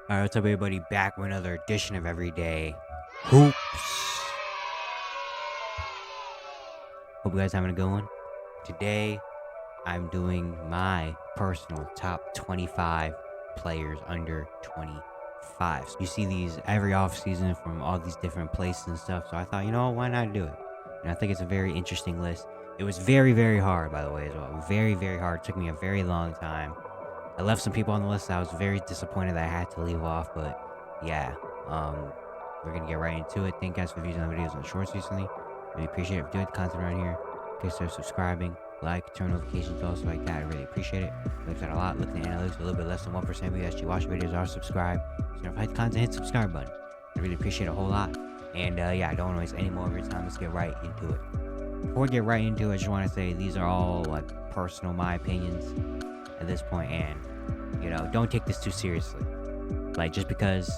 Alright, what's up, everybody? Back with another edition of Everyday Hoops. Hope you guys having a good one. Today, I'm doing my personal top 25 players under 25. So you see these every offseason from all these different places and stuff. So I thought, why not do it? And I think it's a very interesting list. It was very, very hard, by the way, as well. Very, very hard. It took me a very long time. I left some people on the list that I was very disappointed that I had to leave off, but yeah, we're gonna get right into it. Thank you guys for views on the videos and the shorts recently. Really appreciate it. If you're doing the content around here, consider subscribing, like, turn notifications also like that. I really appreciate it. Looks at a lot. Looking at analytics, a little bit less than 1% of you actually watch videos are subscribed. So if I hit the content, hit the subscribe button. I really appreciate it a whole lot. And yeah, I don't want to waste any more of your time. Let's get right into it. Before we get right into it, I just want to say these are all like personal, my opinions at this point, and don't take this too seriously. Like, just because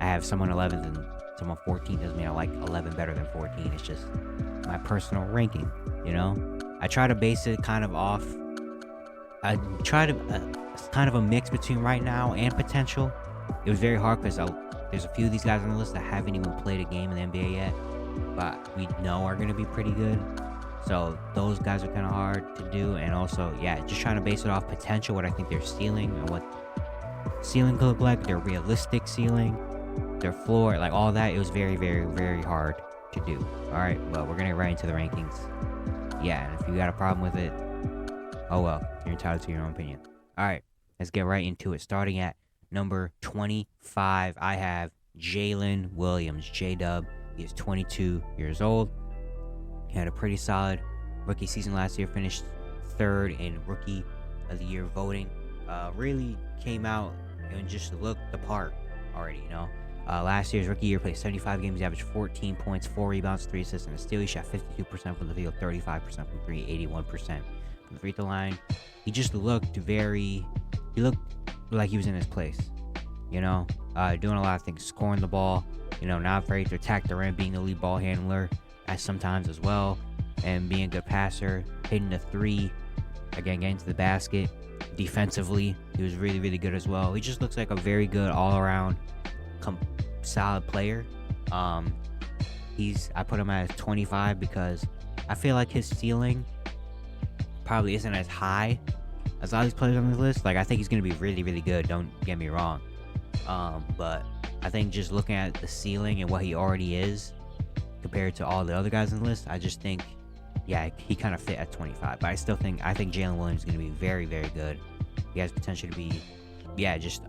I have someone 11th and someone 14 doesn't mean I like 11 better than 14. It's just my personal ranking. I try to base it kind of off. I try to it's kind of a mix between right now and potential. It was very hard because there's a few of these guys on the list that haven't even played a game in the NBA yet, but we know are going to be pretty good. So those guys are kind of hard to do. And also, yeah, just trying to base it off potential, what I think their ceiling and what ceiling could look like, their realistic ceiling, their floor, like all that. It was very, very, very hard to do. All right, well, we're going to get right into the rankings. Yeah, and if you got a problem with it, oh well, you're entitled to your own opinion. All right, let's get right into it. Starting at number 25, I have Jalen Williams, J-Dub. He is 22 years old. He had a pretty solid rookie season last year, finished third in Rookie of the Year voting. Really came out and just looked the part already, Last year's rookie year, played 75 games, he averaged 14 points, 4 rebounds, 3 assists, and a steal. He shot 52% from the field, 35% from 3, 81% from the free throw line. He just looked he looked like he was in his place, doing a lot of things, scoring the ball, not afraid to attack the rim, being the lead ball handler at sometimes as well, and being a good passer, hitting the three, again, getting to the basket. Defensively, he was really, really good as well. He just looks like a very good all-around solid player. I put him at 25 because I feel like his ceiling probably isn't as high as all these players on this list. Like, I think he's going to be really, really good, don't get me wrong. But I think just looking at the ceiling and what he already is compared to all the other guys on the list, I just think, yeah, he kind of fit at 25. But I think Jalen Williams is going to be very, very good. He has potential to be, yeah, just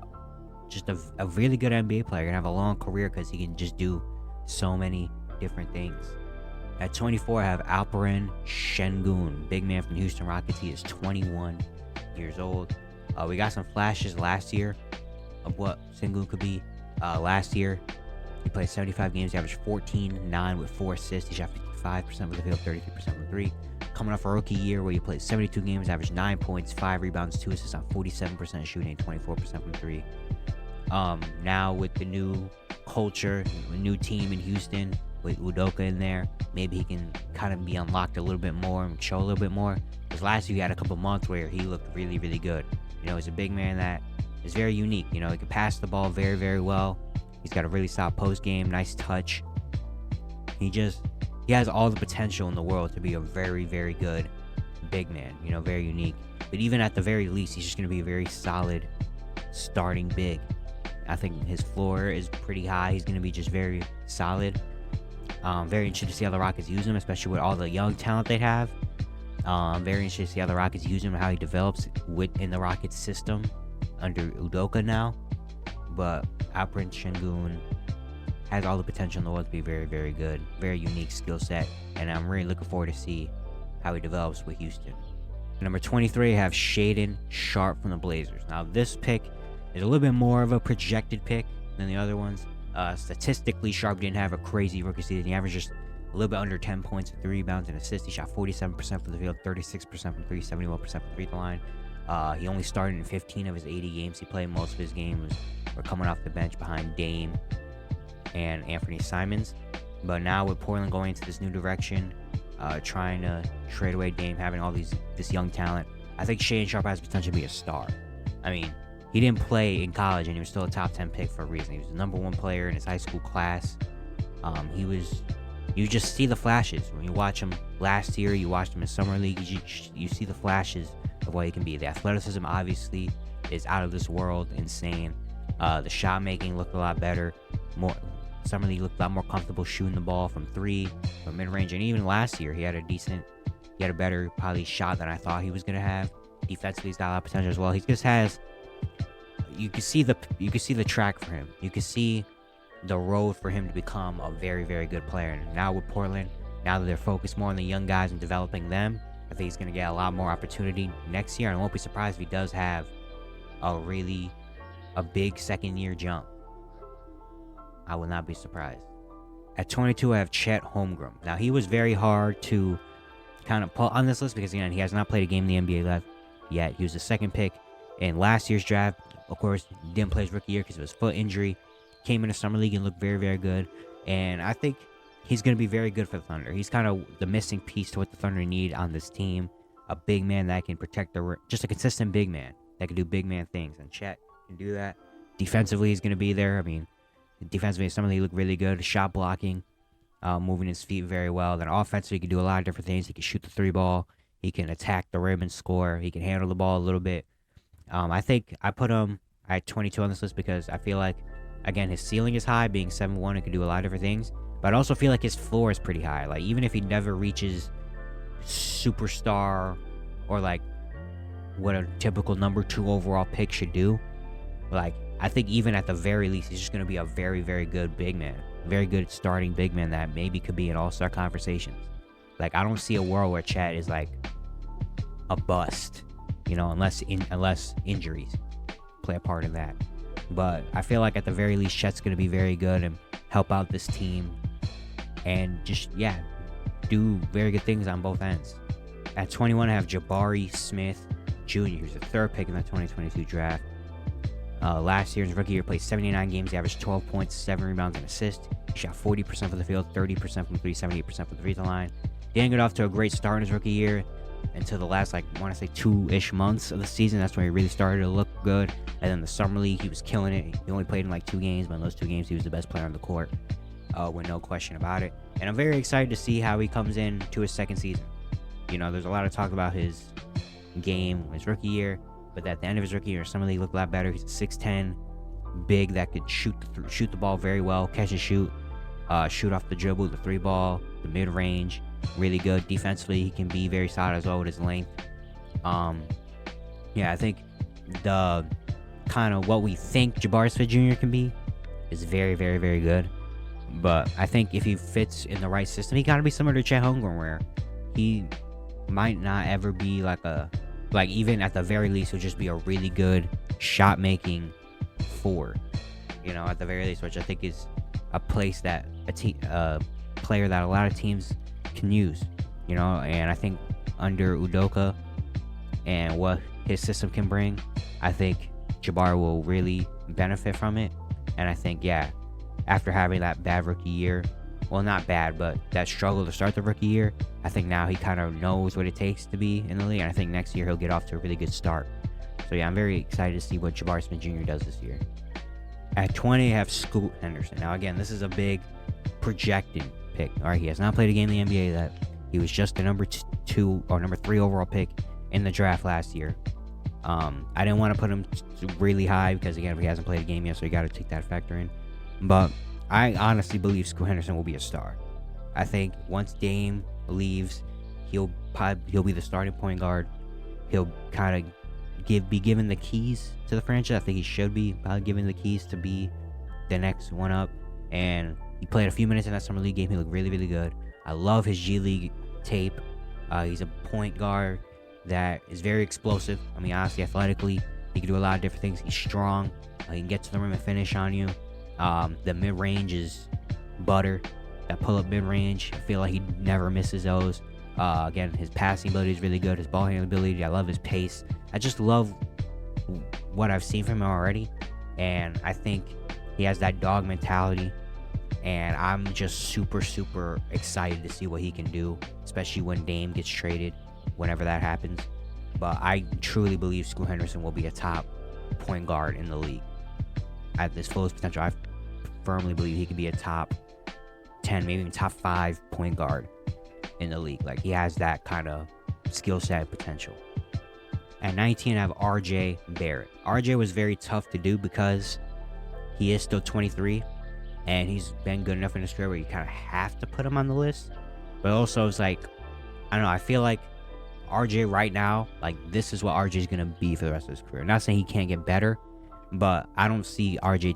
a really good NBA player. Going to have a long career because he can just do so many different things. At 24, I have Alperen Sengun, big man from the Houston Rockets. He is 21 years old. We got some flashes last year of what Sengun could be. Last year, he played 75 games. He averaged 14-9 with 4 assists. He shot 55% from the field, 33% from 3. Coming off a rookie year where he played 72 games, averaged 9 points, 5 rebounds, 2 assists on 47% shooting, 24% from 3. Now with the new culture, a new team in Houston with Udoka in there, maybe he can kind of be unlocked a little bit more and show a little bit more. Because last year he had a couple months where he looked really, really good. He's a big man that is very unique. He can pass the ball very, very well. He's got a really solid post game, nice touch. He has all the potential in the world to be a very, very good big man, very unique. But even at the very least, he's just going to be a very solid starting big. I think his floor is pretty high. He's going to be just very solid. Very interested to see how the Rockets use him, especially with all the young talent they have. Very interested to see how the Rockets use him and how he develops within the Rockets system under Udoka now. But Alperen Sengun has all the potential in the world to be very, very good. Very unique skill set. And I'm really looking forward to see how he develops with Houston. Number 23, I have Shaedon Sharpe from the Blazers. Now, this pick is a little bit more of a projected pick than the other ones. Statistically, Sharpe didn't have a crazy rookie season. He averaged just a little bit under 10 points, 3 rebounds, and assists. He shot 47% from the field, 36% from 3, 71% from the free throw line. He only started in 15 of his 80 games he played. Most of his games were coming off the bench behind Dame and Anthony Simons. But now with Portland going into this new direction, trying to trade away Dame, having all this young talent, I think Shaedon Sharpe has potential to be a star. I mean, he didn't play in college, and he was still a top 10 pick for a reason. He was the number 1 player in his high school class. You just see the flashes when you watch him last year. You watched him in summer league. You see the flashes of what he can be. The athleticism obviously is out of this world, insane. The shot making looked a lot better. Summer league looked a lot more comfortable shooting the ball from 3, from mid range, and even last year he had a better probably shot than I thought he was gonna have. Defensively, he's got a lot of potential as well. He just has. You can see the track for him. You can see the road for him to become a very, very good player. And now with Portland, now that they're focused more on the young guys and developing them, I think he's going to get a lot more opportunity next year. And I won't be surprised if he does have a big second-year jump. I will not be surprised. At 22, I have Chet Holmgren. Now, he was very hard to kind of put on this list because, again, he has not played a game in the NBA yet. He was the second pick in last year's draft. Of course, he didn't play his rookie year because of his foot injury. Came into summer league and looked very, very good. And I think he's going to be very good for the Thunder. He's kind of the missing piece to what the Thunder need on this team. A big man that can protect just a consistent big man that can do big man things. And Chet can do that. Defensively, he's going to be there. I mean, defensively, summer league looked really good. Shot blocking, moving his feet very well. Then offensively, he can do a lot of different things. He can shoot the 3 ball. He can attack the rim and score. He can handle the ball a little bit. I think I put him at 22 on this list because I feel like, again, his ceiling is high, being 7'1", and can do a lot of different things. But I also feel like his floor is pretty high. Like, even if he never reaches superstar or, like, what a typical number 2 overall pick should do, like, I think even at the very least, he's just going to be a very, very good big man. Very good starting big man that maybe could be in all-star conversations. Like, I don't see a world where Chet is, like, a bust, unless injuries play a part in that. But I feel like at the very least, Chet's going to be very good and help out this team and just, do very good things on both ends. At 21, I have Jabari Smith Jr., who's the 3rd pick in the 2022 draft. Last year, his rookie year, played 79 games. He averaged 12 points, 7 rebounds, and assists. He shot 40% from the field, 30% from 3, 78% from the free throw line. Didn't get off to a great start in his rookie year until the last, 2-ish months of the season. That's when he really started to look good. And then the summer league, he was killing it. He only played in 2 games, but in those 2 games, he was the best player on the court, with no question about it. And I'm very excited to see how he comes in to his second season. There's a lot of talk about his game, his rookie year, but at the end of his rookie year, summer league looked a lot better. He's a 6'10", big that could shoot the ball very well, catch and shoot off the dribble, the 3 ball, the mid range. Really good defensively. He can be very solid as well with his length. I think the kind of what we think Jabari Smith Jr. can be is very, very, very good. But I think if he fits in the right system, he got to be similar to Chet Holmgren, where he might not ever be even at the very least, he'll just be a really good shot making forward. At the very least, which I think is a place that a player that a lot of teams can use, and I think under Udoka and what his system can bring, I think Jabari will really benefit from it. And I think, after having that bad rookie year, well, not bad, but that struggle to start the rookie year, I think now he kind of knows what it takes to be in the league, and I think next year he'll get off to a really good start. So I'm very excited to see what Jabari Smith Jr. does this year. At 20, I have Scoot Henderson. Now, again, this is a big projected pick. All right, he has not played a game in the NBA yet. He was just the number 2 or number 3 overall pick in the draft last year. I didn't want to put him really high because, again, he hasn't played a game yet, so you got to take that factor in. But I honestly believe Scoot Henderson will be a star. I think once Dame leaves, he'll be the starting point guard. He'll kind of be given the keys to the franchise. I think he should be probably given the keys to be the next one up. And he played a few minutes in that summer league game. He looked really, really good. I love his G League tape. He's a point guard that is very explosive. I mean, honestly, athletically, he can do a lot of different things. He's strong. He can get to the rim and finish on you. The mid-range is butter. That pull-up mid-range, I feel like he never misses those. Again, his passing ability is really good. His ball handling ability, I love his pace. I just love what I've seen from him already. And I think he has that dog mentality. And I'm just super, super excited to see what he can do, especially when Dame gets traded, whenever that happens. But I truly believe Scoot Henderson will be a top point guard in the league. At this fullest potential, I firmly believe he could be a top 10, maybe even top 5 point guard in the league. Like, he has that kind of skill set potential. At 19, I have RJ Barrett. RJ was very tough to do because he is still 23, and he's been good enough in his career where you kind of have to put him on the list. But also, it's like, I don't know, I feel like RJ right now, like, this is what RJ is going to be for the rest of his career. I'm not saying he can't get better, but I don't see RJ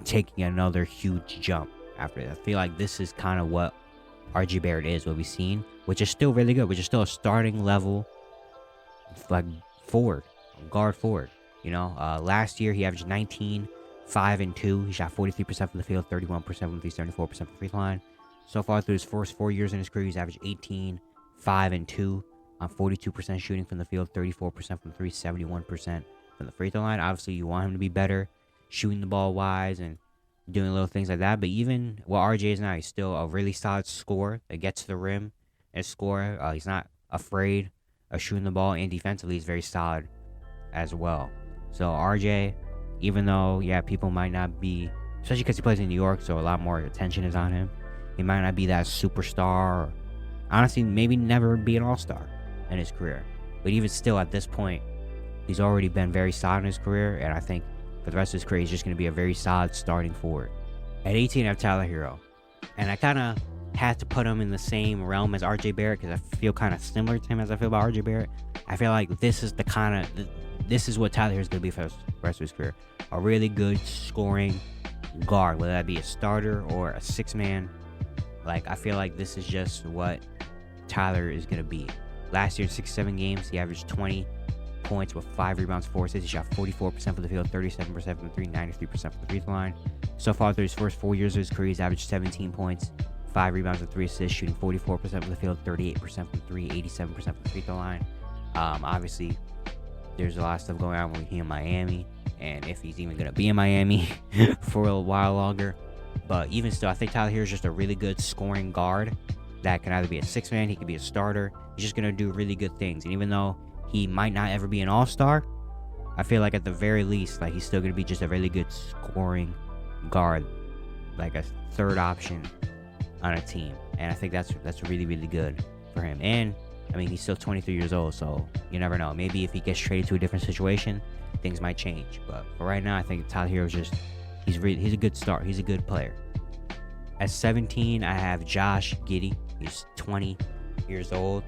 taking another huge jump after that. I feel like this is kind of what RJ Barrett is, what we've seen, which is still really good, which is still a starting level, like, guard forward. You know, last year he averaged 19, 5 and 2. He shot 43% from the field, 31% from the 74% from the free throw line. So far through his first 4 years in his career, he's averaged 18, 5 and 2 on 42% shooting from the field, 34% from 3, 71% from the free throw line. Obviously, you want him to be better shooting the ball wise and doing little things like that. But even what RJ is now, he's still a really solid scorer that gets to the rim and score. He's not afraid of shooting the ball, and defensively, he's very solid as well. So RJ, even though, yeah, people might not be, especially because he plays in New York, so a lot more attention is on him. He might not be that superstar, or honestly, maybe never be an all-star in his career. But even still, at this point, he's already been very solid in his career, and I think for the rest of his career, he's just going to be a very solid starting forward. At 18, I have Tyler Herro. And I kind of had to put him in the same realm as RJ Barrett because I feel kind of similar to him as I feel about RJ Barrett. I feel like this is this is what Tyler Herro is going to be for the rest of his career. A really good scoring guard, whether that be a starter or a 6-man. Like, I feel like this is just what Tyler is going to be. Last year in 67 games, he averaged 20 points with 5 rebounds, 4 assists. He shot 44% from the field, 37% from 3, 93% from the free throw line. So far through his first 4 years of his career, he's averaged 17 points, 5 rebounds, and 3 assists, shooting 44% from the field, 38% from 3, 87% from the free throw line. Obviously, there's a lot of stuff going on with him in Miami, and if he's even going to be in Miami for a while longer. But even still, I think Tyler Herro is just a really good scoring guard that can either be a 6-man, he could be a starter. He's just going to do really good things. And even though he might not ever be an all-star, I feel like at the very least, like, he's still going to be just a really good scoring guard, like a third option on a team. And I think that's really, really good for him. And I mean, he's still 23 years old, so you never know. Maybe if he gets traded to a different situation, things might change. But for right now, I think Tyler Herro is just, he's a good start. He's a good player. At 17, I have Josh Giddey. He's 20 years old,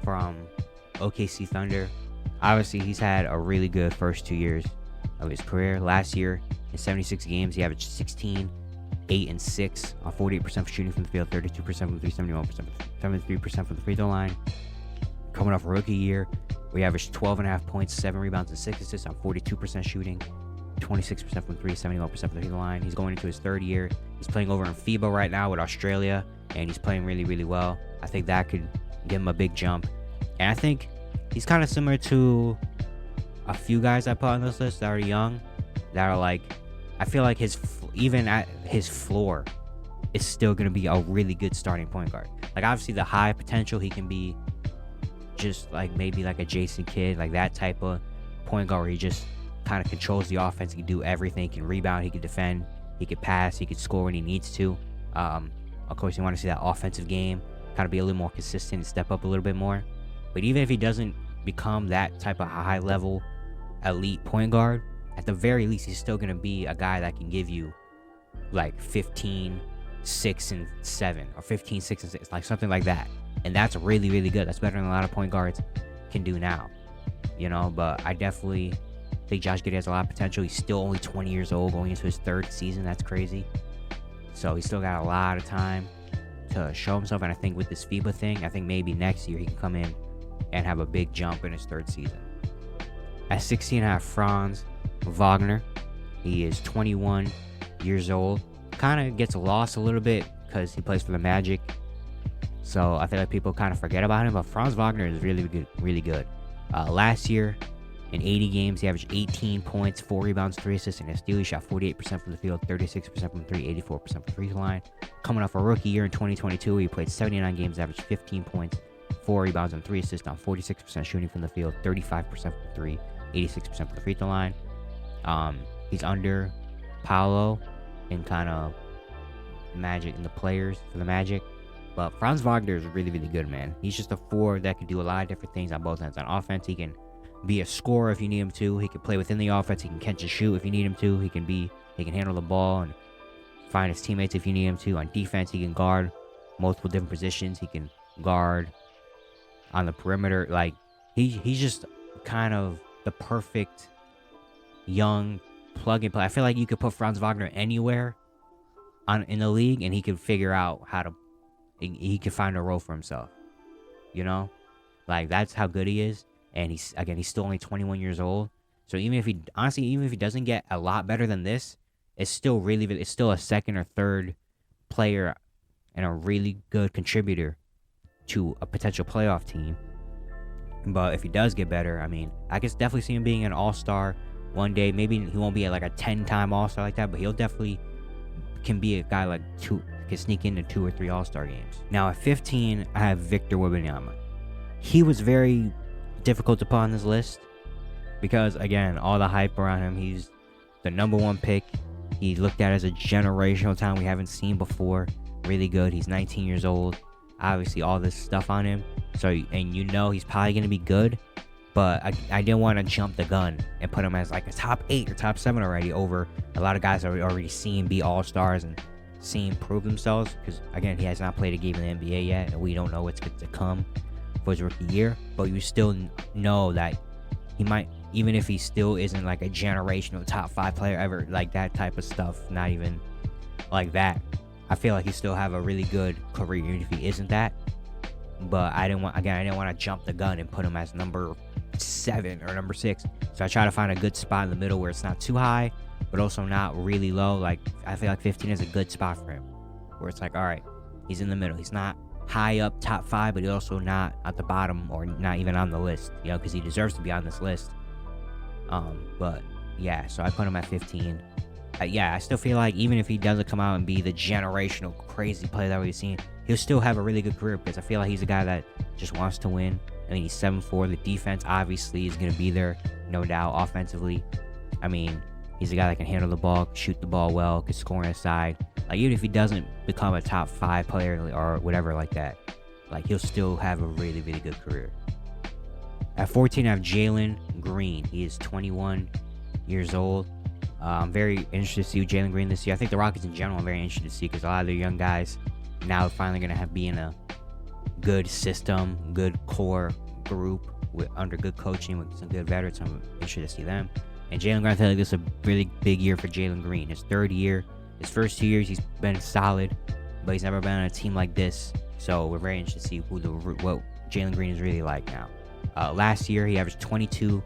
from OKC Thunder. Obviously, he's had a really good first 2 years of his career. Last year, in 76 games, he averaged 16, 8 and 6 on 48% shooting from the field, 32% from 3, 71%, 73% from the free throw line. Coming off a rookie year, we averaged 12.5 points, 7 rebounds, and 6 assists on 42% shooting, 26% from 3, 71% from the free throw line. He's going into his third year. He's playing over in FIBA right now with Australia, and he's playing really, really well. I think that could give him a big jump. And I think he's kind of similar to a few guys I put on this list that are young, that are like, I feel like even at his floor is still going to be a really good starting point guard. Like, obviously the high potential, he can be just like maybe like a Jason Kidd, like that type of point guard where he just kind of controls the offense. He can do everything. He can rebound, he can defend, he can pass, he can score when he needs to. Of course, you want to see that offensive game kind of be a little more consistent and step up a little bit more. But even if he doesn't become that type of high level elite point guard, at the very least, he's still going to be a guy that can give you like 15, 6, and 7, or 15, 6, and 6, like something like that. And that's really, really good. That's better than a lot of point guards can do now, you know. But I definitely think Josh Giddey has a lot of potential. He's still only 20 years old, going into his third season. That's crazy. So he's still got a lot of time to show himself. And I think with this FIBA thing, I think maybe next year he can come in and have a big jump in his third season. At 16, I have Franz Wagner. He is 21 years old. Kind of gets lost a little bit because he plays for the Magic. So I feel like people kind of forget about him. But Franz Wagner is really good, really good. Last year, in 80 games, he averaged 18 points, 4 rebounds, 3 assists, and a steal. He shot 48% from the field, 36% from 3, 84% from the free throw line. Coming off a rookie year in 2022, he played 79 games, averaged 15 points, 4 rebounds, and 3 assists on 46% shooting from the field, 35% from 3, 86% from the free throw line. He's under Paulo in kind of Magic in the players for the Magic. But Franz Wagner is really, really good, man. He's just a forward that can do a lot of different things on both ends. On offense, he can be a scorer if you need him to. He can play within the offense. He can catch and shoot if you need him to. He can handle the ball and find his teammates if you need him to. On defense, he can guard multiple different positions. He can guard on the perimeter. Like, he's just kind of the perfect young plug and play. I feel like you could put Franz Wagner anywhere in the league, and he could figure out how to. He could find a role for himself. You know, like, that's how good he is. And he's still only 21 years old. So even if he doesn't get a lot better than this, it's still a second or third player and a really good contributor to a potential playoff team. But if he does get better, I mean, I can definitely see him being an all-star one day. Maybe he won't be like a 10-time all-star like that, but he'll definitely can be a guy like can sneak into 2 or 3 all-star games. Now at 15, I have Victor Wembanyama. He was very difficult to put on this list because, again, all the hype around him. He's the #1 pick. He's looked at as a generational talent we haven't seen before. Really good. He's 19 years old. Obviously, all this stuff on him. So, and he's probably going to be good. But I didn't want to jump the gun and put him as like a top 8 or top 7 already over a lot of guys that we already seen be all-stars and seen prove themselves. Because, again, he has not played a game in the NBA yet, and we don't know what's going to come for his rookie year. But you still know that he might, even if he still isn't like a generational top 5 player ever, like that type of stuff, not even like that, I feel like he still have a really good career even if he isn't that. But I didn't want to jump the gun and put him as number 7 or number 6. So I try to find a good spot in the middle where it's not too high but also not really low. Like, I feel like 15 is a good spot for him, where it's like, all right, he's in the middle. He's not high up top 5, but he's also not at the bottom or not even on the list, because he deserves to be on this list. But yeah, so I put him at 15. I still feel like even if he doesn't come out and be the generational crazy player that we've seen, he'll still have a really good career, because I feel like he's a guy that just wants to win. I mean, he's 7'4". The defense obviously is going to be there, no doubt. Offensively, I mean, he's a guy that can handle the ball, shoot the ball well, can score on his side. Like, even if he doesn't become a top 5 player or whatever like that, like, he'll still have a really, really good career. At 14, I have Jalen Green. He is 21 years old. I'm very interested to see Jalen Green this year. I think the Rockets in general I'm very interested to see, because a lot of the young guys now are finally going to be in a good system, good core group under good coaching with some good veterans. So I'm interested to see them. And Jalen Green, I feel like this is a really big year for Jalen Green. His third year, his first 2 years, he's been solid, but he's never been on a team like this. So we're very interested to see what Jalen Green is really like now. Last year, he averaged 22,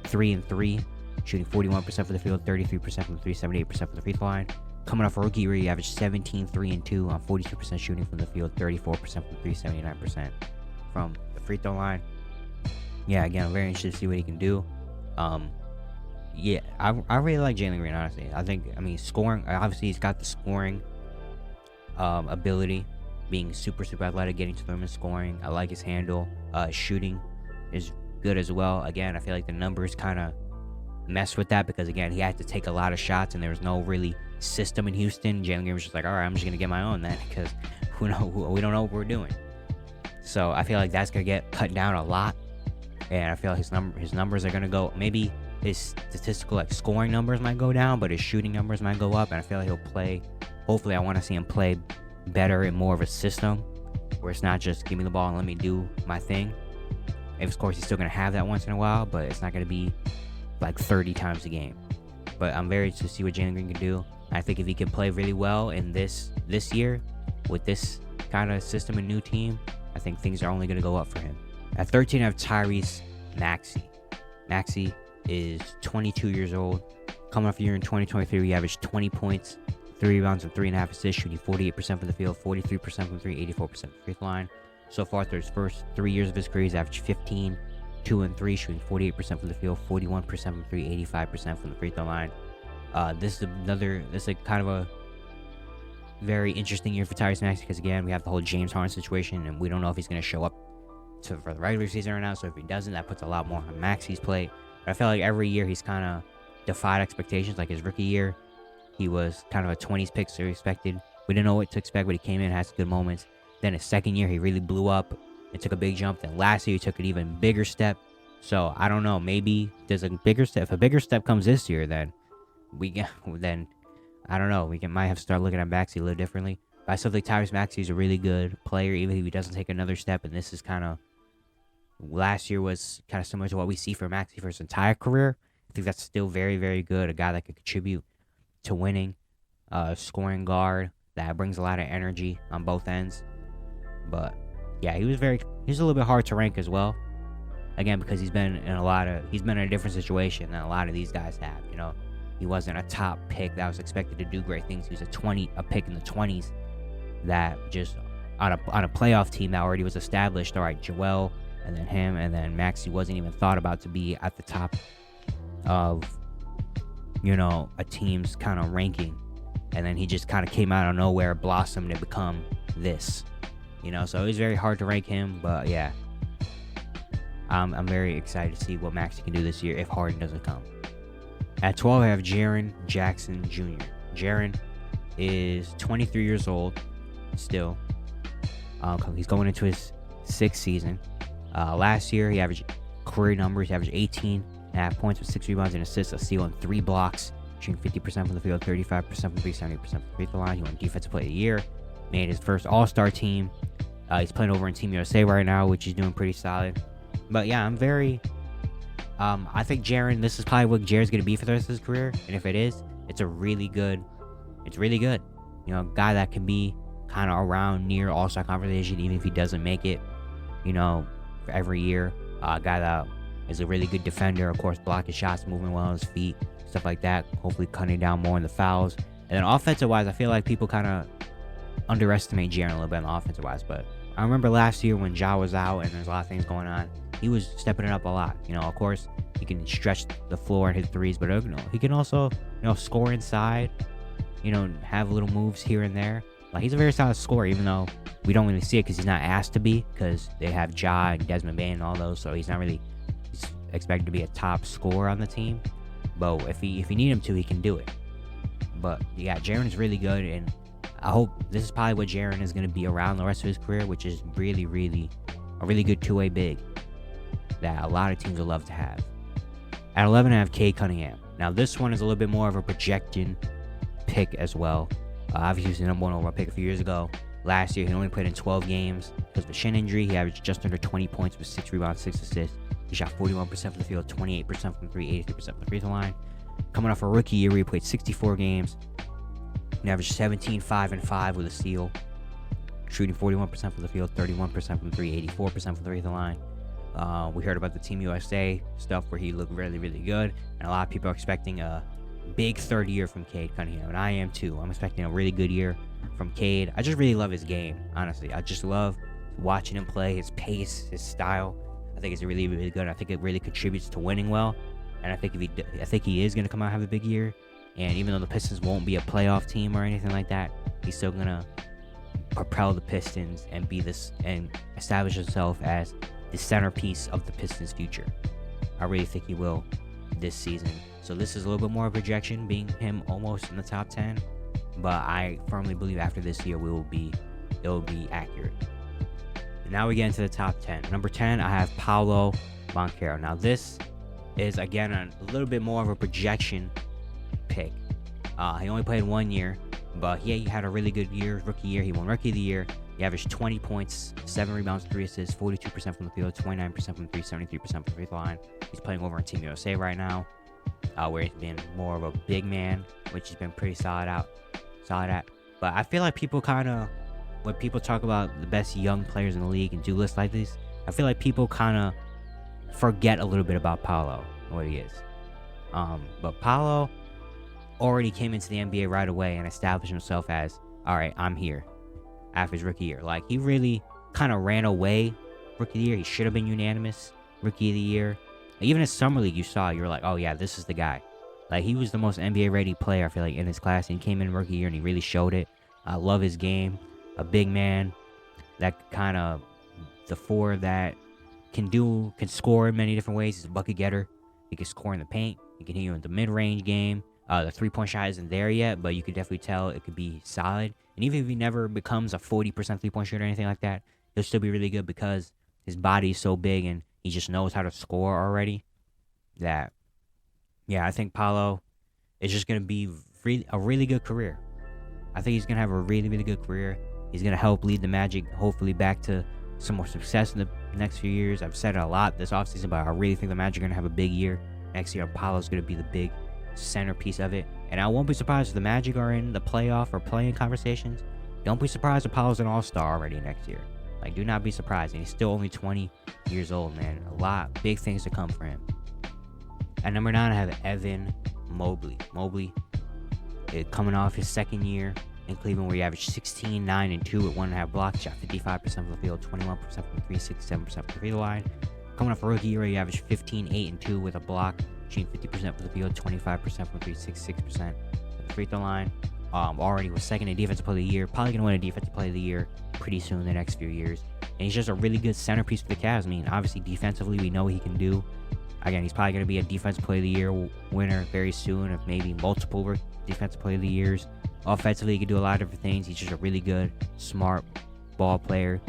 3 and 3, shooting 41% for the field, 33% from the 3, 78% from the free throw line. Coming off a rookie year, he averaged 17, 3 and 2 on 42% shooting from the field, 34% from the 3, 79% from the free throw line. Yeah, again, I'm very interested to see what he can do. Yeah, I really like Jalen Green, honestly. I mean, scoring, obviously he's got the scoring ability, being super, super athletic, getting to the rim and scoring. I like his handle. Shooting is good as well. Again, I feel like the numbers kind of mess with that, because, again, he had to take a lot of shots, and there was no really system in Houston. Jalen Green was just like, all right, I'm just going to get my own then, because we don't know what we're doing. So I feel like that's going to get cut down a lot, and I feel like his numbers are going to go, maybe his statistical, like, scoring numbers might go down, but his shooting numbers might go up, and I feel like he'll play, hopefully I want to see him play better in more of a system, where it's not just give me the ball and let me do my thing. And of course, he's still going to have that once in a while, but it's not going to be like 30 times a game. But I'm very interested to see what Jalen Green can do. I think if he can play really well in this year with this kind of system and new team, I think things are only going to go up for him. At 13, I have Tyrese Maxey. Maxey is 22 years old. Coming off a year in 2023, he averaged 20 points, 3 rebounds, and 3.5 assists, shooting 48% from the field, 43% from 3, 84% from the free throw line. So far, through his first 3 years of his career, he's averaged 15, 2 and 3, shooting 48% from the field, 41% from 3, 85% from the free throw line. This is kind of a very interesting year for Tyrese Maxey, because, again, we have the whole James Harden situation, and we don't know if he's going to show up for the regular season or not. So if he doesn't, that puts a lot more on Maxey's plate. But I feel like every year he's kind of defied expectations. Like his rookie year, he was kind of a 20s pick, so we expected. We didn't know what to expect, but he came in, had some good moments. Then his second year, he really blew up and took a big jump. Then last year, he took an even bigger step. So I don't know. Maybe there's a bigger step. If a bigger step comes this year, then I don't know. Might have to start looking at Maxey a little differently. But I still think Tyrese Maxey is a really good player, even if he doesn't take another step. And this is kind of, last year was kind of similar to what we see for Maxey for his entire career. I think that's still very, very good. A guy that could contribute to winning, scoring guard that brings a lot of energy on both ends. But yeah, he's a little bit hard to rank as well. Again, because he's been in a different situation than a lot of these guys have. You know, he wasn't a top pick that was expected to do great things. He was a pick in the 20s that just on a playoff team that already was established. All right, Joel, and then him, and then Maxey wasn't even thought about to be at the top of, you know, a team's kind of ranking. And then he just kind of came out of nowhere, blossomed to become this. You know, so it was very hard to rank him, but yeah. I'm very excited to see what Maxey can do this year if Harden doesn't come. At 12, I have Jaren Jackson Jr. Jaren is 23 years old still. He's going into his 6th season. Last year, he averaged career numbers. He averaged 18.5 points with 6 rebounds and assists, a steal, and 3 blocks, shooting 50% from the field, 35% from 3, 70% from the free throw line. He won Defensive Player of the Year, made his first All-Star team. He's playing over in Team USA right now, which is doing pretty solid. But yeah, I'm very... I think Jaren, this is probably what Jaren's going to be for the rest of his career. And if it is, it's really good. You know, a guy that can be kind of around near All-Star conversation, even if he doesn't make it, you know, every year. A guy that is a really good defender, of course, blocking shots, moving well on his feet, stuff like that. Hopefully cutting down more on the fouls. And then offensive-wise, I feel like people kind of underestimate Jaren a little bit on the offensive-wise. But I remember last year when Ja was out and there's a lot of things going on, he was stepping it up a lot. You know, of course, he can stretch the floor and hit threes, but you know, he can also, you know, score inside, you know, have little moves here and there. Like, he's a very solid scorer, even though we don't really see it because he's not asked to be, because they have Ja and Desmond Bane and all those, so he's expected to be a top scorer on the team. But if you need him to, he can do it. But yeah, Jaren is really good, and I hope this is probably what Jaren is going to be around the rest of his career, which is really, really a really good two-way big that a lot of teams would love to have. At 11, I have Cade Cunningham. Now, this one is a little bit more of a projection pick as well. Obviously, he was the number 1 overall pick a few years ago. Last year, he only played in 12 games because of a shin injury. He averaged just under 20 points with 6 rebounds, 6 assists. He shot 41% from the field, 28% from 3, 83% from the free throw line. Coming off a rookie year where he played 64 games. He averaged 17, 5, and 5 with a steal. Shooting 41% from the field, 31% from 3, 84% from the free throw line. We heard about the Team USA stuff where he looked really, really good. And a lot of people are expecting a big third year from Cade Cunningham. And I am too. I'm expecting a really good year from Cade. I just really love his game, honestly. I just love watching him play, his pace, his style. I think it's really, really good. I think it really contributes to winning well. And I think he is going to come out and have a big year. And even though the Pistons won't be a playoff team or anything like that, he's still going to propel the Pistons and be this and establish himself as the centerpiece of the Pistons' future. I really think he will this season. So this is a little bit more of a projection, being him almost in the top 10. But I firmly believe after this year, it will be accurate. Now we get into the top 10. Number 10, I have Paulo Bonquero. Now this is, again, a little bit more of a projection pick. He only played 1 year, but he had a really good year, rookie year. He won Rookie of the Year. He averaged 20 points, 7 rebounds, 3 assists, 42% from the field, 29% from 3, 73% from the free throw line. He's playing over in Team USA right now, where he's been more of a big man, which he's been pretty solid at. But I feel like when people talk about the best young players in the league and do lists like this, I feel like people kind of forget a little bit about Paulo and what he is. But Paulo already came into the NBA right away and established himself as, all right, I'm here. After his rookie year, like, he really kind of ran away rookie of the year. He should have been unanimous rookie of the year. Even in summer league, you were like, oh yeah, this is the guy. Like, he was the most NBA ready player, I feel like, in his class. And he came in rookie year and he really showed it. I love his game. A big man, that kind of the 4 that can score in many different ways. He's a bucket getter. He can score in the paint. He can hit you in the mid-range game. The three-point shot isn't there yet, but you could definitely tell it could be solid. And even if he never becomes a 40% three-point shooter or anything like that, he'll still be really good because his body is so big and he just knows how to score already. That, yeah, I think Paulo is just going to be a really good career. I think he's going to have a really, really good career. He's going to help lead the Magic, hopefully, back to some more success in the next few years. I've said it a lot this offseason, but I really think the Magic are going to have a big year next year. Paulo's going to be the big centerpiece of it. And I won't be surprised if the Magic are in the playoff or playing conversations. Don't be surprised if Paulo's an all-star already next year. Like, do not be surprised. And he's still only 20 years old, man. Big things to come for him. At number 9, I have Evan Mobley. Mobley is coming off his second year in Cleveland, where he averaged 16, 9, and 2 with 1.5 blocks, shot 55% from the field, 21% from 3, 67% from the free throw line. Coming off a rookie year, he averaged 15, 8, and 2 with a block, shooting 50% from the field, 25% from 3, 66% from the free throw line. Already was second in Defensive Player of the Year. Probably going to win a Defensive Player of the Year pretty soon in the next few years. And he's just a really good centerpiece for the Cavs. I mean, obviously, defensively, we know what he can do. Again, he's probably going to be a Defensive Player of the Year winner very soon, of maybe multiple Defensive Player of the Years. Offensively, he can do a lot of different things. He's just a really good, smart ball player.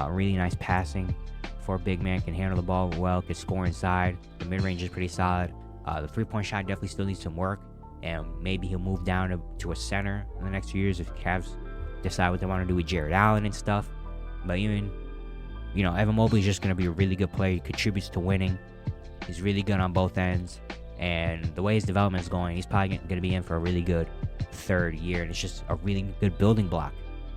Really nice passing for a big man. Can handle the ball well. Can score inside. The mid-range is pretty solid. The three-point shot definitely still needs some work. And maybe he'll move down to a center in the next few years if Cavs decide what they want to do with Jared Allen and stuff. But even, Evan Mobley's just going to be a really good player. He contributes to winning. He's really good on both ends. And the way his development is going, he's probably going to be in for a really good third year. And it's just a really good building block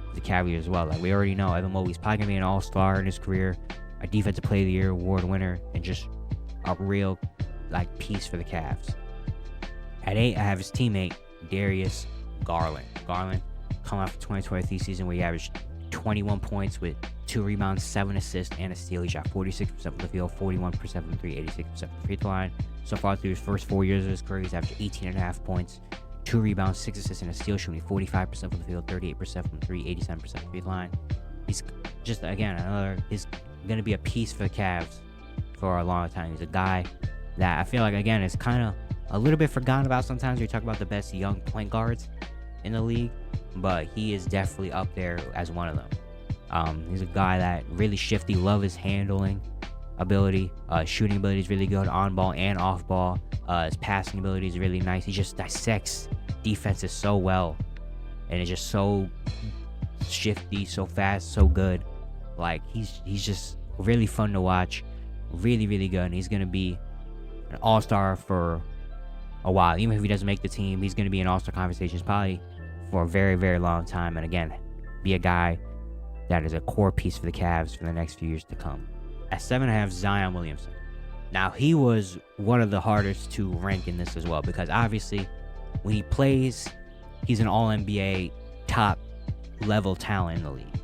for the Cavaliers as well. Like, we already know, Evan Mobley's probably going to be an all-star in his career, a Defensive Player of the Year award winner, and just a real, piece for the Cavs. At 8, I have his teammate, Darius Garland. Garland coming off the 2023 season where he averaged 21 points with 2 rebounds, 7 assists, and a steal. He shot 46% from the field, 41% from 3, 86% from the free throw line. So far through his first 4 years of his career, he's averaged 18.5 points, 2 rebounds, 6 assists, and a steal, shooting 45% from the field, 38% from 3, 87% from the free throw line. He's just, he's going to be a piece for the Cavs for a long time. He's a guy that I feel like, again, is kind of a little bit forgotten about sometimes. We talk about the best young point guards in the league, but he is definitely up there as one of them. He's a guy that really shifty, love his handling ability, shooting ability is really good on ball and off ball. His passing ability is really nice. He just dissects defenses so well, and it's just so shifty, so fast, so good. Like, he's just really fun to watch, really, really good. And he's gonna be an all-star for a while. Even if he doesn't make the team, he's going to be in all-star conversations probably for a very, very long time. And again, be a guy that is a core piece for the Cavs for the next few years to come. At 7, I have Zion Williamson. Now, he was one of the hardest to rank in this as well, because obviously when he plays, he's an all-NBA top level talent in the league.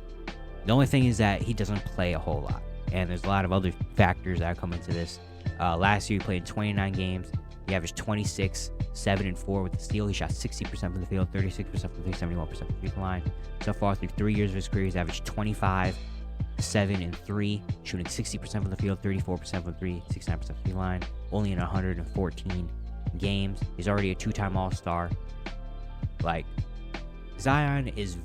The only thing is that he doesn't play a whole lot, and there's a lot of other factors that come into this. Last year he played 29 games. He averaged 26, 7, and 4 with the steal. He shot 60% from the field, 36% from 3, 71% from the free throw line. So far through 3 years of his career, he's averaged 25, 7, and 3, shooting 60% from the field, 34% from 3, 69% from the free throw line. Only in 114 games. He's already a 2-time All-Star. Zion is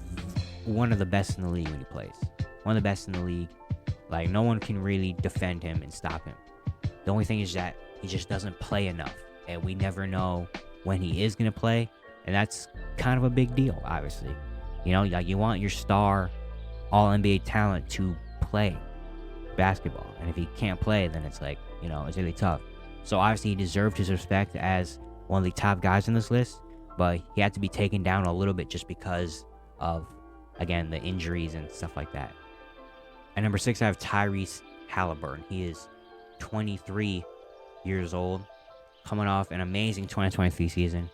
one of the best in the league when he plays. One of the best in the league. No one can really defend him and stop him. The only thing is that he just doesn't play enough, and we never know when he is going to play, and that's kind of a big deal, obviously. You want your star all-NBA talent to play basketball, and if he can't play, then it's it's really tough. So obviously he deserved his respect as one of the top guys in this list, but he had to be taken down a little bit just because of, again, the injuries and stuff like that. At number 6, I have Tyrese Haliburton. He is 23 years old, coming off an amazing 2023 season.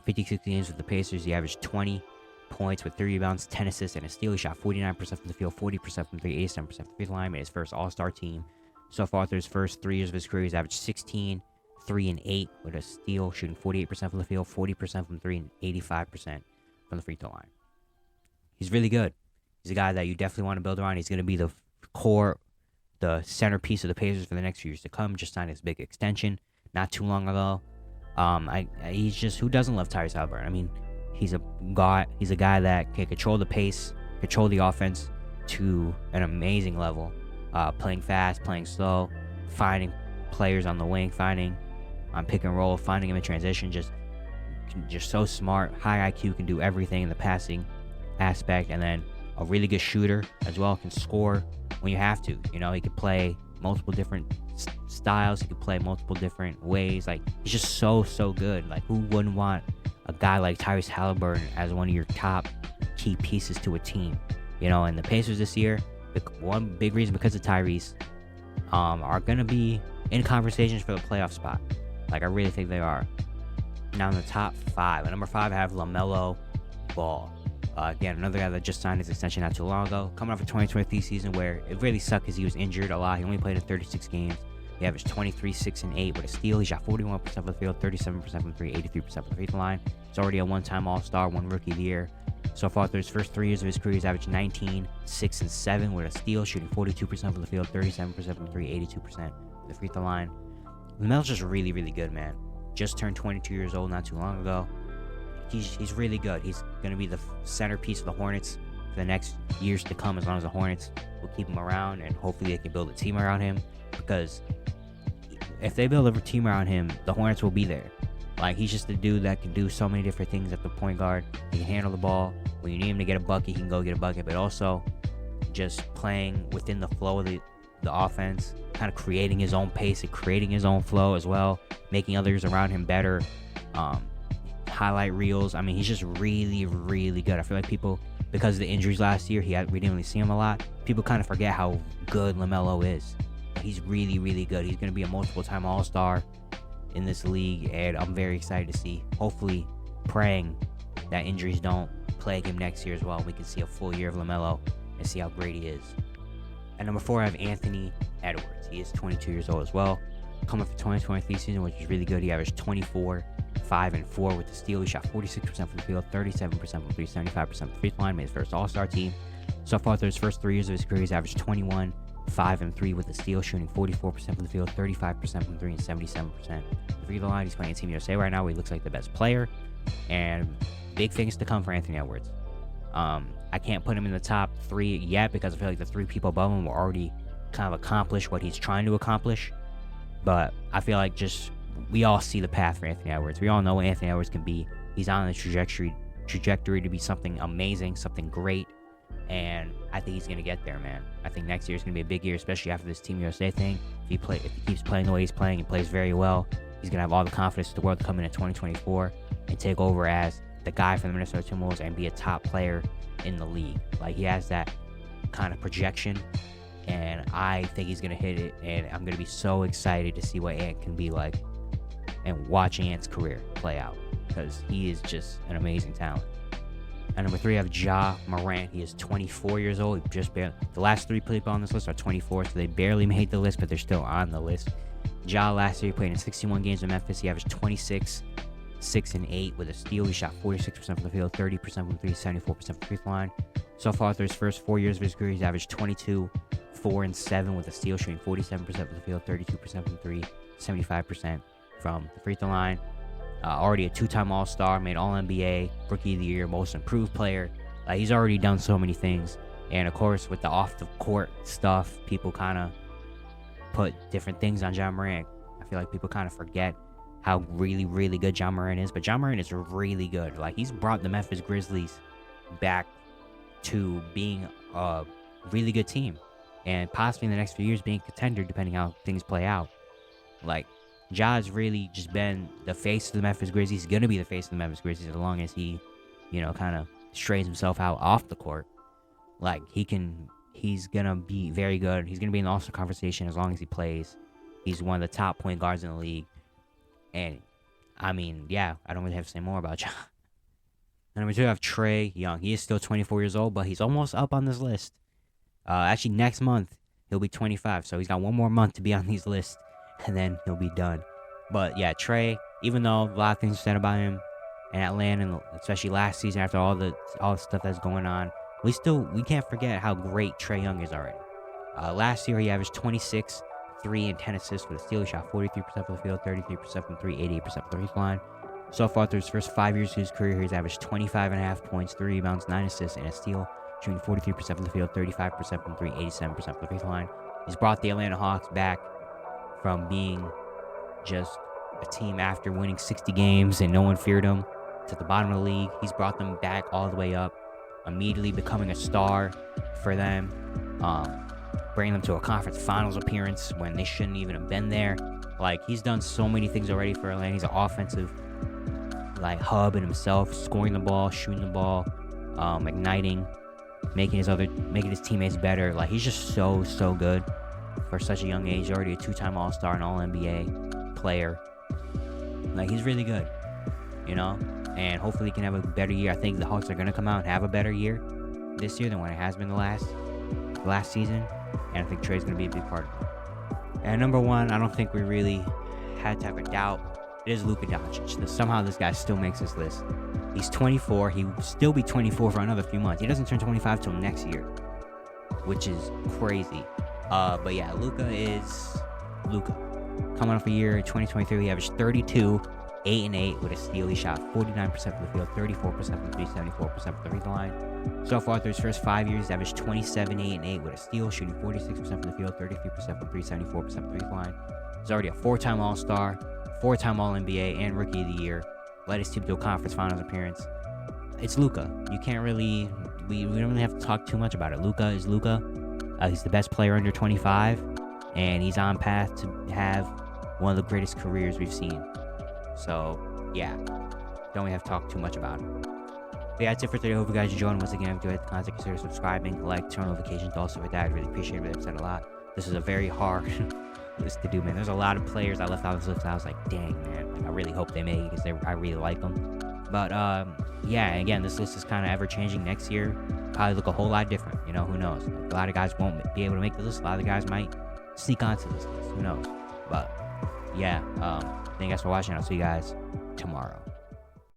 56 games with the Pacers. He averaged 20 points with 3 rebounds, 10 assists, and a steal. He shot 49% from the field, 40% from 3, 87% from the free throw line. Made his first All-Star team. So far through his first 3 years of his career, he's averaged 16, 3, and 8 with a steal, shooting 48% from the field, 40% from 3, and 85% from the free throw line. He's really good. He's a guy that you definitely want to build around. He's going to be the core, the centerpiece of the Pacers for the next few years to come. Just signed his big extension. not too long ago. He's just, who doesn't love Tyrese Haliburton? I mean, he's a guy that can control the pace, control the offense to an amazing level. Playing fast, playing slow, finding players on the wing, finding on pick and roll, finding him in transition. Just so smart, high IQ, can do everything in the passing aspect, and then a really good shooter as well. Can score when you have to. You know, he could play multiple different styles. He could play multiple different ways. Like, he's just so good. Like, who wouldn't want a guy like Tyrese Haliburton as one of your top key pieces to a team? You know, and the Pacers this year, one big reason because of Tyrese, are going to be in conversations for the playoff spot. Like, I really think they are. Now in the top 5. At number 5, I have LaMelo Ball. Again, another guy that just signed his extension not too long ago. Coming off a 2023 season where it really sucked because he was injured a lot. He only played in 36 games. He averaged 23, 6, and 8 with a steal. He shot 41% from the field, 37% from 3, 83% from the free throw line. He's already a one-time All-Star, one Rookie of the Year. So far through his first 3 years of his career, he's averaged 19, 6, and 7 with a steal, shooting 42% from the field, 37% from 3, 82% from the free throw line. LaMelo's just really good, man. Just turned 22 years old not too long ago. He's really good. He's going to be the centerpiece of the Hornets for the next years to come, as long as the Hornets will keep him around, and hopefully they can build a team around him, because if they build a team around him, the Hornets will be there. Like, he's just a dude that can do so many different things at the point guard. He can handle the ball. When you need him to get a bucket, he can go get a bucket, but also just playing within the flow of the offense, kind of creating his own pace and creating his own flow as well, making others around him better. Highlight reels. I mean, he's just really good. I feel like people, because of the injuries last year, we didn't really see him a lot. People kind of forget how good LaMelo is. He's really good. He's going to be a multiple-time All-Star in this league, and I'm very excited to see. Hopefully, praying that injuries don't plague him next year as well. We can see a full year of LaMelo and see how great he is. At number 4, I have Anthony Edwards. He is 22 years old as well. Coming for 2023 season, which is really good. He averaged 24, 5, and 4 with the steal. He shot 46% from the field, 37% from 3, 75% from the free throw line. Made his first All-Star team. So far through his first 3 years of his career, he's averaged 21, 5, and 3 with the steal, shooting 44% from the field, 35% from 3, and 77% from the free throw line. He's playing in Team USA right now, where he looks like the best player, and big things to come for Anthony Edwards. I can't put him in the top 3 yet, because I feel like the 3 people above him will already kind of accomplish what he's trying to accomplish. But I feel like we all see the path for Anthony Edwards. We all know what Anthony Edwards can be. He's on the trajectory to be something amazing, something great. And I think he's going to get there, man. I think next year is going to be a big year, especially after this Team USA thing. If he keeps playing the way he's playing and plays very well, he's going to have all the confidence in the world to come in 2024 and take over as the guy for the Minnesota Timberwolves and be a top player in the league. Like, he has that kind of projection, and I think he's going to hit it, and I'm going to be so excited to see what Ant can be like and watching Ant's career play out, because he is just an amazing talent. At number 3, I have Ja Morant. He is 24 years old. The last 3 people on this list are 24, so they barely made the list, but they're still on the list. Ja last year, he played in 61 games in Memphis. He averaged 26, 6, and 8 with a steal. He shot 46% from the field, 30% from 3, 74% from the free throw line. So far through his first 4 years of his career, he's averaged 22, 4, and 7 with a steal, shooting 47% from the field, 32% from 3, 75% from the free throw line. Already a 2-time All-Star, made All-NBA, Rookie of the Year, Most Improved Player. He's already done so many things. And, of course, with the off-the-court stuff, people kind of put different things on Ja Morant. I feel like people kind of forget how really good Ja Morant is. Ja Morant is really good. He's brought the Memphis Grizzlies back to being a really good team, and possibly in the next few years being a contender, depending how things play out. Ja has really just been the face of the Memphis Grizzlies. He's going to be the face of the Memphis Grizzlies as long as he, kind of straightens himself out off the court. He's going to be very good. He's going to be in the All-Star conversation as long as he plays. He's one of the top point guards in the league. And, I mean, yeah, I don't really have to say more about Ja. Number 2, I have Trey Young. He is still 24 years old, but he's almost up on this list. Actually, next month, he'll be 25, so he's got one more month to be on these lists, and then he'll be done. But yeah, Trey, even though a lot of things are said about him in Atlanta, and especially last season after all the stuff that's going on, we can't forget how great Trey Young is already. Last year he averaged 26, 3 and 10 assists with a steal. He shot 43% from the field, 33% from 3, 88% from the free throw line. So far through his first 5 years of his career, he's averaged 25.5 points, 3 rebounds, 9 assists, and a steal, shooting 43% from the field, 35% from 3, 87% from the free throw line. He's brought the Atlanta Hawks back from being just a team after winning 60 games and no one feared him to the bottom of the league. He's brought them back all the way up, immediately becoming a star for them, bringing them to a conference finals appearance when they shouldn't even have been there. Like, he's done so many things already for Atlanta. He's an offensive hub in himself, scoring the ball, shooting the ball, igniting, making his teammates better. Like, he's just so good for such a young age. Already a 2-time All-Star and All-NBA player. Like, he's really good, and hopefully he can have a better year. I think the Hawks are going to come out and have a better year this year than what it has been the last season, and I think Trey's going to be a big part of it. And number one, I don't think we really had to have a doubt. It is Luka Doncic. Somehow this guy still makes this list. He's 24. He will still be 24 for another few months. He doesn't turn 25 till next year, which is crazy. But yeah, Luka is Luka. Coming off a year in 2023, he averaged 32, 8 and 8 with a steal. He shot 49% from the field, 34% from 3, 74% from the free throw line. So far through his first 5 years, he's averaged 27, 8 and 8 with a steal, shooting 46% from the field, 33% from 3, 74% from the free throw line. He's already a 4-time All-Star, 4-time All-NBA, and Rookie of the Year. Led his team to a conference finals appearance. It's Luka. You can't really, we don't really have to talk too much about it. Luka is Luka. He's the best player under 25, and he's on path to have one of the greatest careers we've seen. So, yeah, don't really have to talk too much about it. But yeah, that's it for today. I hope you guys enjoyed. Once again, if you enjoyed the content, consider subscribing, like, turn on notifications. Also, with that, I'd really appreciate it. Really upset a lot. This is a very hard list to do, man. There's a lot of players I left out of this list. I was like, dang, man. Like, I really hope they make it because I really like them. But, yeah, again, this list is kind of ever-changing. Next year, probably look a whole lot different. Who knows? Like, a lot of guys won't be able to make the list. A lot of guys might sneak onto this list. Who knows? But, yeah, thank you guys for watching. I'll see you guys tomorrow.